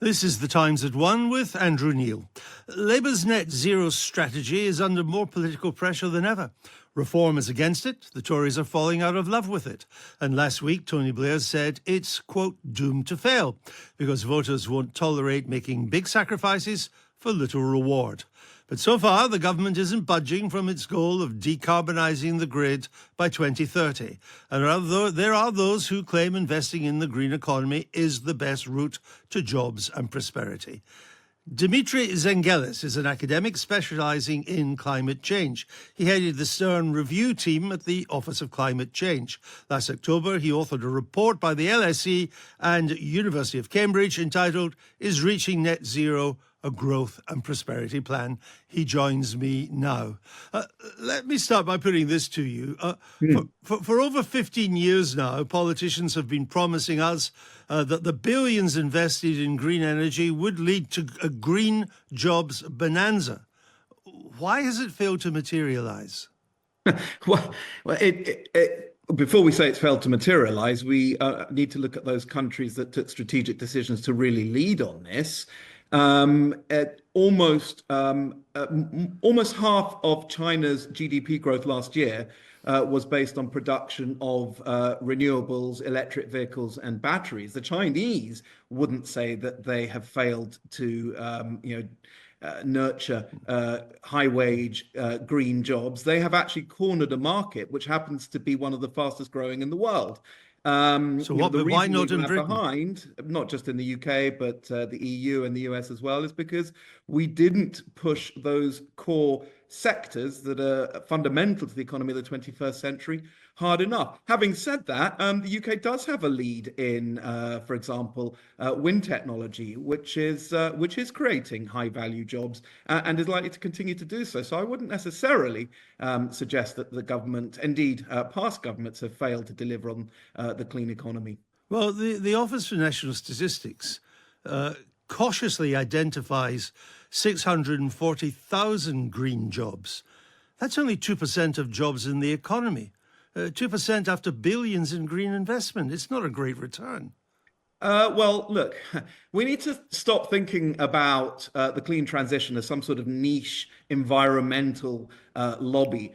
This is The Times at One with Andrew Neil. Labour's net zero strategy is under more political pressure than ever. Reform is against it. The Tories are falling out of love with it. And last week, Tony Blair said it's, quote, doomed to fail because voters won't tolerate making big sacrifices for little reward. But so far, the government isn't budging from its goal of decarbonising the grid by 2030. And there are those who claim investing in the green economy is the best route to jobs and prosperity. Dimitri Zenghelis is an academic specialising in climate change. He headed the Stern Review team at the Office of Climate Change. Last October, he authored a report by the LSE and University of Cambridge entitled "Is Reaching Net Zero a Growth and Prosperity Plan?" He joins me now. Let me start by putting this to you. For over 15 years now, politicians have been promising us that the billions invested in green energy would lead to a green jobs bonanza. Why has it failed to materialise? Well, before we say it's failed to materialise, we need to look at those countries that took strategic decisions to really lead on this. Almost half of China's GDP growth last year was based on production of renewables, electric vehicles, and batteries. The Chinese wouldn't say that they have failed to, nurture high-wage green jobs. They have actually cornered a market which happens to be one of the fastest growing in the world. Why not in Britain? Behind, not just in the UK, but the EU and the US as well, is because we didn't push those core sectors that are fundamental to the economy of the 21st century hard enough. Having said that, the UK does have a lead in, for example, wind technology, which is creating high-value jobs and is likely to continue to do so. So I wouldn't necessarily suggest that the government, indeed past governments, have failed to deliver on the clean economy. Well, the Office for National Statistics cautiously identifies 640,000 green jobs. That's only 2% of jobs in the economy. 2% after billions in green investment. It's not a great return. Well, look, we need to stop thinking about the clean transition as some sort of niche environmental lobby.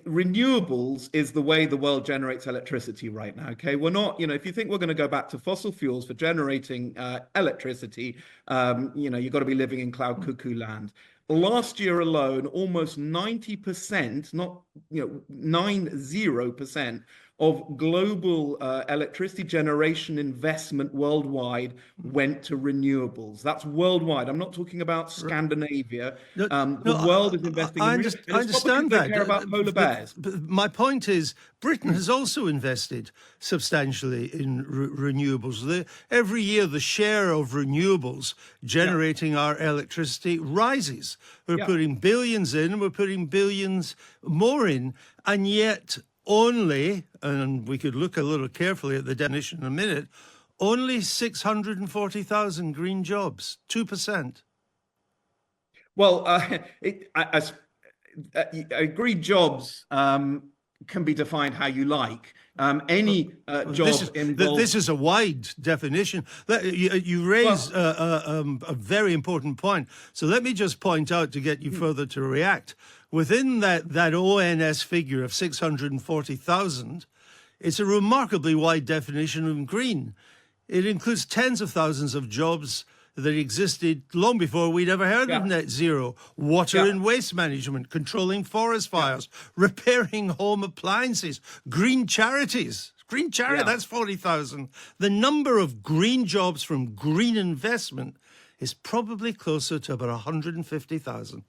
Renewables is the way the world generates electricity right now. Okay, we're not, if you think we're going to go back to fossil fuels for generating electricity, you've got to be living in cloud cuckoo land. Last year alone, almost 90%, 90% of global electricity generation investment worldwide went to renewables. That's worldwide. I'm not talking about Scandinavia. The world is investing in renewables. I understand that. They care about polar bears. But my point is, Britain has also invested substantially in renewables. Every year, the share of renewables generating our electricity rises. We're putting billions in, and we're putting billions more in, and yet only, and we could look a little carefully at the definition in a minute, only 640,000 green jobs, 2%. Well, green jobs can be defined how you like. Any job involved. This is a wide definition. You raise a very important point. So let me just point out to get you further to react. Within that ONS figure of 640,000, it's a remarkably wide definition of green. It includes tens of thousands of jobs that existed long before we'd ever heard of net zero. Water and waste management, controlling forest fires, repairing home appliances, green charities. Green charity, that's 40,000. The number of green jobs from green investment is probably closer to about 150,000.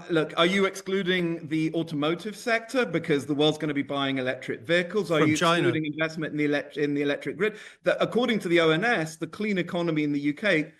Look, are you excluding the automotive sector because the world's going to be buying electric vehicles? Are you excluding investment in the electric grid? According to the ONS, the clean economy in the UK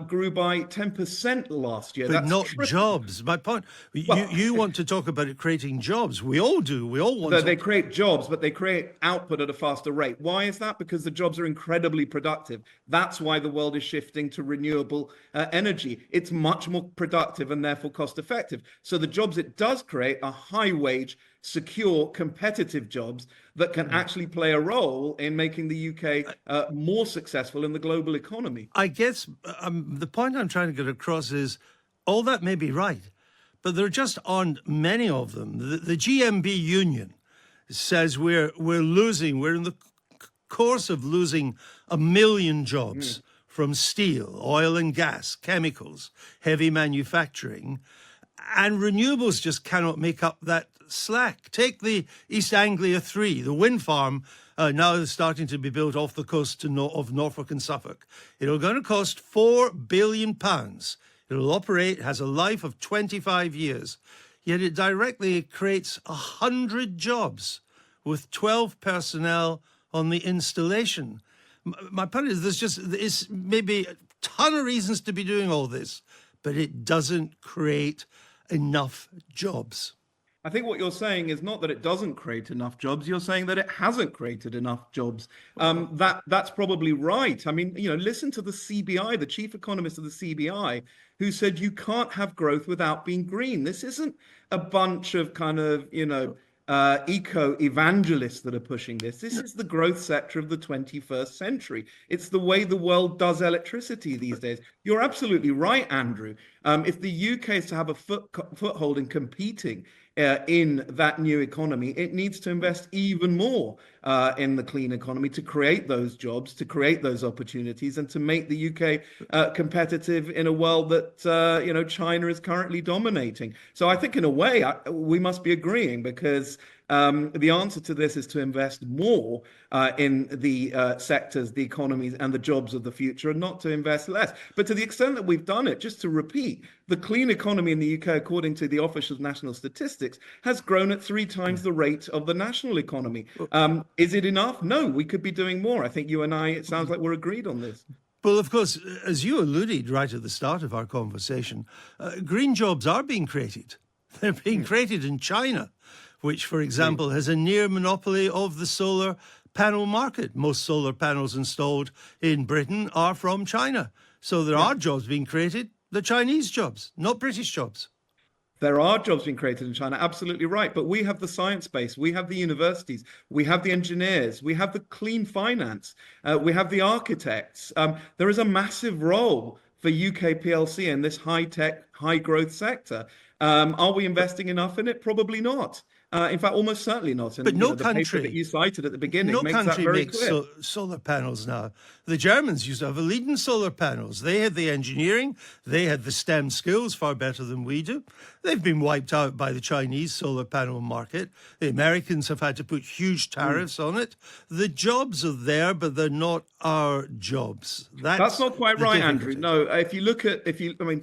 grew by 10% last year. But that's not jobs. My point, you want to talk about it creating jobs. We all do. We all want to. They create jobs, but they create output at a faster rate. Why is that? Because the jobs are incredibly productive. That's why the world is shifting to renewable energy. It's much more productive and therefore cost effective. So the jobs it does create are high wage, secure, competitive jobs that can actually play a role in making the UK more successful in the global economy. I guess the point I'm trying to get across is all that may be right, but there just aren't many of them. The GMB union says we're in the course of losing 1 million jobs from steel, oil and gas, chemicals, heavy manufacturing, and renewables just cannot make up that slack. Take the East Anglia 3, the wind farm now starting to be built off the coast of Norfolk and Suffolk. It'll going to cost £4 billion. It'll operate, has a life of 25 years, yet it directly creates 100 jobs with 12 personnel on the installation. My point is, there's maybe a ton of reasons to be doing all this, but it doesn't create enough jobs. I think what you're saying is not that it doesn't create enough jobs. You're saying that it hasn't created enough jobs. That's probably right. I mean, listen to the CBI, the chief economist of the CBI, who said you can't have growth without being green. This isn't a bunch of kind of, eco-evangelists that are pushing this. This is the growth sector of the 21st century. It's the way the world does electricity these days. You're absolutely right, Andrew. If the UK is to have a foothold in competing in that new economy, it needs to invest even more in the clean economy to create those jobs, to create those opportunities, and to make the UK competitive in a world that China is currently dominating. So I think, in a way, we must be agreeing, because the answer to this is to invest more in the sectors, the economies, and the jobs of the future, and not to invest less. But to the extent that we've done it, just to repeat, the clean economy in the UK, according to the official national statistics, has grown at 3 times the rate of the national economy. Is it enough? No, we could be doing more. I think you and I, it sounds like we're agreed on this. Well, of course, as you alluded right at the start of our conversation, green jobs are being created. They're being created in China, which, for example, has a near monopoly of the solar panel market. Most solar panels installed in Britain are from China. So there are jobs being created, the Chinese jobs, not British jobs. There are jobs being created in China, absolutely right. But we have the science base, we have the universities, we have the engineers, we have the clean finance, we have the architects. There is a massive role for UK PLC in this high-tech, high-growth sector. Are we investing enough in it? Probably not. In fact, almost certainly not. And, but no the country paper that you cited at the beginning no makes country that very makes clear. Solar panels now. The Germans used to have a lead in solar panels. They had the engineering, they had the STEM skills far better than we do. They've been wiped out by the Chinese solar panel market. The Americans have had to put huge tariffs on it. The jobs are there, but they're not our jobs. That's not quite right, difficulty. Andrew. No, if you look at,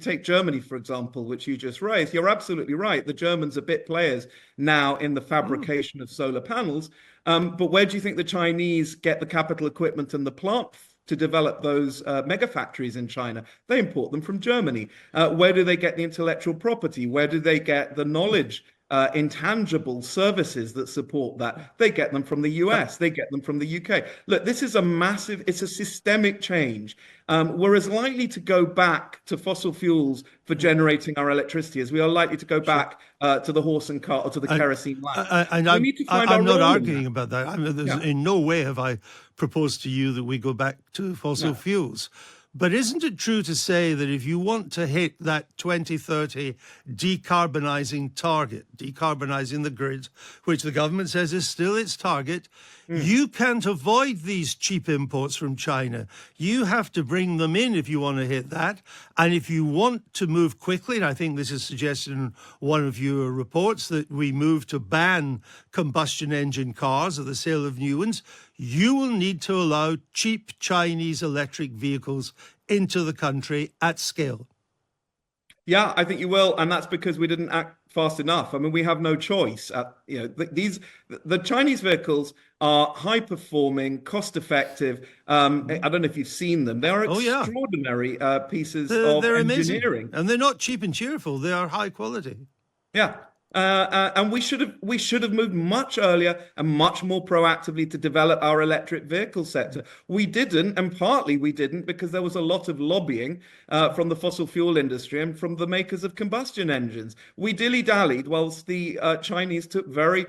take Germany, for example, which you just raised, you're absolutely right. The Germans are bit players now in the fabrication of solar panels. But where do you think the Chinese get the capital equipment and the plant to develop those mega factories in China? They import them from Germany. Where do they get the intellectual property? Where do they get the knowledge, intangible services that support that? They get them from the US. They get them from the UK. Look, this is it's a systemic change. We're as likely to go back to fossil fuels for generating our electricity as we are likely to go back to the horse and cart or to the kerosene lamp. I'm not arguing that. about that. In no way have I proposed to you that we go back to fossil fuels. But isn't it true to say that if you want to hit that 2030 decarbonising target, decarbonising the grid, which the government says is still its target, you can't avoid these cheap imports from China. You have to bring them in if you want to hit that. And if you want to move quickly, and I think this is suggested in one of your reports, that we move to ban combustion engine cars or the sale of new ones, you will need to allow cheap Chinese electric vehicles into the country at scale. Yeah, I think you will, and that's because we didn't act fast enough. I mean, we have no choice. The Chinese vehicles are high performing, cost effective. I don't know if you've seen them. They are extraordinary pieces of they're engineering, amazing. And they're not cheap and cheerful. They are high quality. Yeah. And we should have moved much earlier and much more proactively to develop our electric vehicle sector. We didn't, and partly we didn't because there was a lot of lobbying from the fossil fuel industry and from the makers of combustion engines. We dilly-dallied whilst the Chinese took very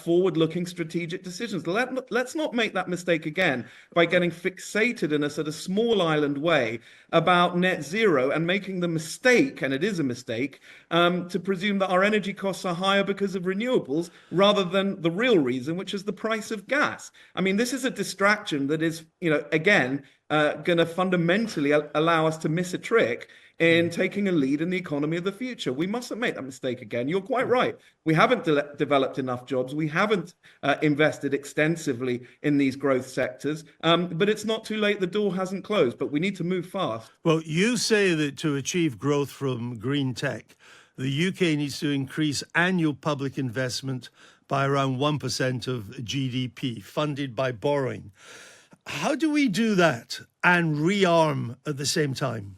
forward-looking strategic decisions. Let's not make that mistake again by getting fixated in a sort of small island way about net zero and making the mistake, and it is a mistake, to presume that our energy costs are higher because of renewables rather than the real reason, which is the price of gas. I mean, this is a distraction that is, again, going to fundamentally allow us to miss a trick in taking a lead in the economy of the future. We mustn't make that mistake again. You're quite right. We haven't developed enough jobs. We haven't invested extensively in these growth sectors. But it's not too late. The door hasn't closed, but we need to move fast. Well, you say that to achieve growth from green tech, the UK needs to increase annual public investment by around 1% of GDP, funded by borrowing. How do we do that and rearm at the same time?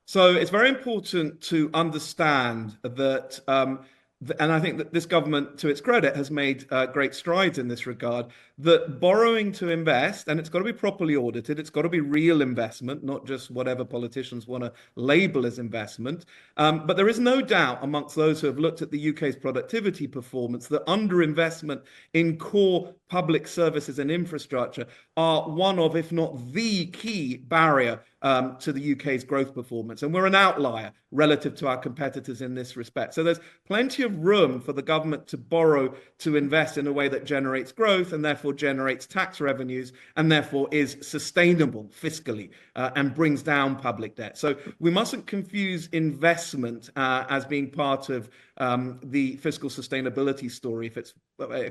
So it's very important to understand that, and I think that this government, to its credit, has made great strides in this regard, that borrowing to invest, and it's got to be properly audited, it's got to be real investment, not just whatever politicians want to label as investment. But there is no doubt amongst those who have looked at the UK's productivity performance that underinvestment in core public services and infrastructure are one of, if not the key barrier to the UK's growth performance. And we're an outlier relative to our competitors in this respect. So there's plenty of room for the government to borrow to invest in a way that generates growth and therefore generates tax revenues and therefore is sustainable fiscally and brings down public debt. So we mustn't confuse investment as being part of the fiscal sustainability story if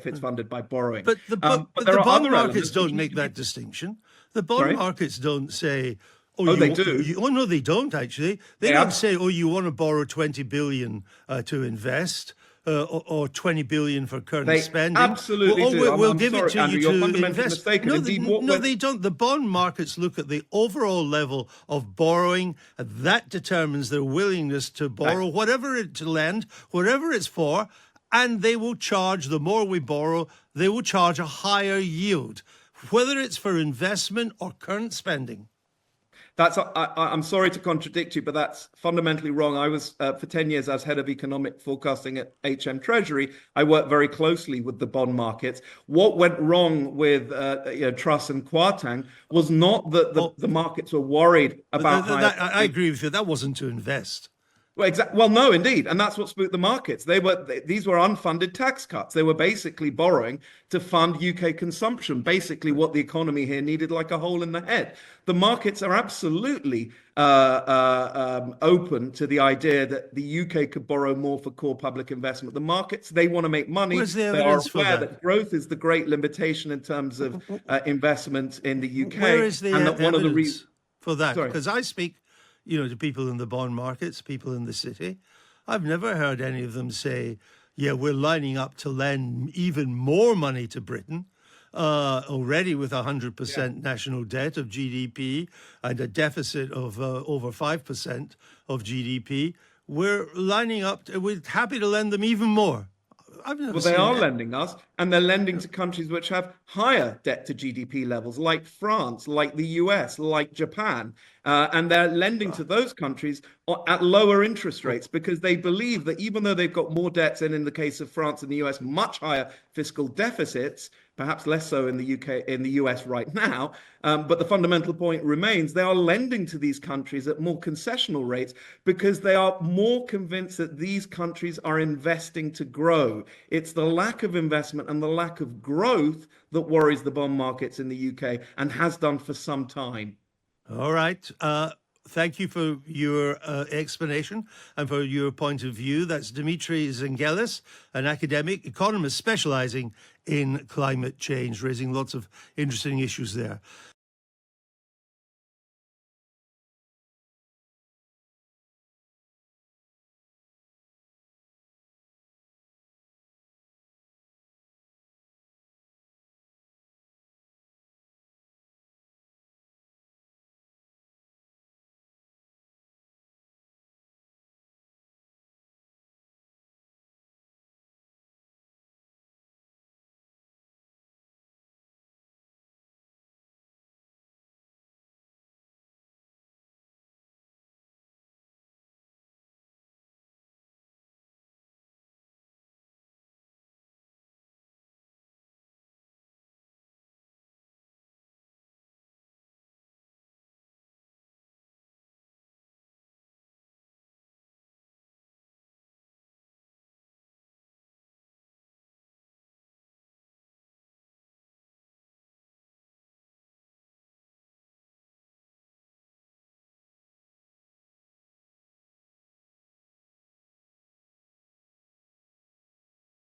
it's funded by borrowing. But the bond markets don't make that distinction. The bond markets don't say, they do. No, they don't, actually. They don't say, you want to borrow 20 billion to invest or 20 billion for current spending. Absolutely do. We'll give it to Andrew, you you're to fundamentally invest. mistaken. They don't. The bond markets look at the overall level of borrowing, and that determines their willingness to borrow, to lend, whatever it's for, and they will charge, the more we borrow, they will charge a higher yield, whether it's for investment or current spending. I'm sorry to contradict you, but that's fundamentally wrong. I was, for 10 years, as head of economic forecasting at HM Treasury. I worked very closely with the bond markets. What went wrong with Truss and Kwarteng was not that the markets were worried about... I agree with you. That wasn't to invest. Well, no, indeed. And that's what spooked the markets. These were unfunded tax cuts. They were basically borrowing to fund UK consumption, basically what the economy here needed like a hole in the head. The markets are absolutely open to the idea that the UK could borrow more for core public investment. The markets, they want to make money. Where's the they are evidence for aware that? Growth is the great limitation in terms of investment in the UK. Where is the and that one of the evidence for that? Sorry. Because I speak to people in the bond markets, people in the city. I've never heard any of them say, we're lining up to lend even more money to Britain, already with 100% national debt of GDP and a deficit of over 5% of GDP. We're lining up, we're happy to lend them even more. Well, they are lending us, and they're lending to countries which have higher debt to GDP levels, like France, like the US, like Japan. And they're lending to those countries at lower interest rates because they believe that even though they've got more debts and in the case of France and the US, much higher fiscal deficits, perhaps less so in the UK, in the US right now. But the fundamental point remains they are lending to these countries at more concessional rates because they are more convinced that these countries are investing to grow. It's the lack of investment and the lack of growth that worries the bond markets in the UK and has done for some time. All right. Thank you for your explanation and for your point of view. That's Dimitri Zenghelis, an academic economist specializing in climate change, raising lots of interesting issues there.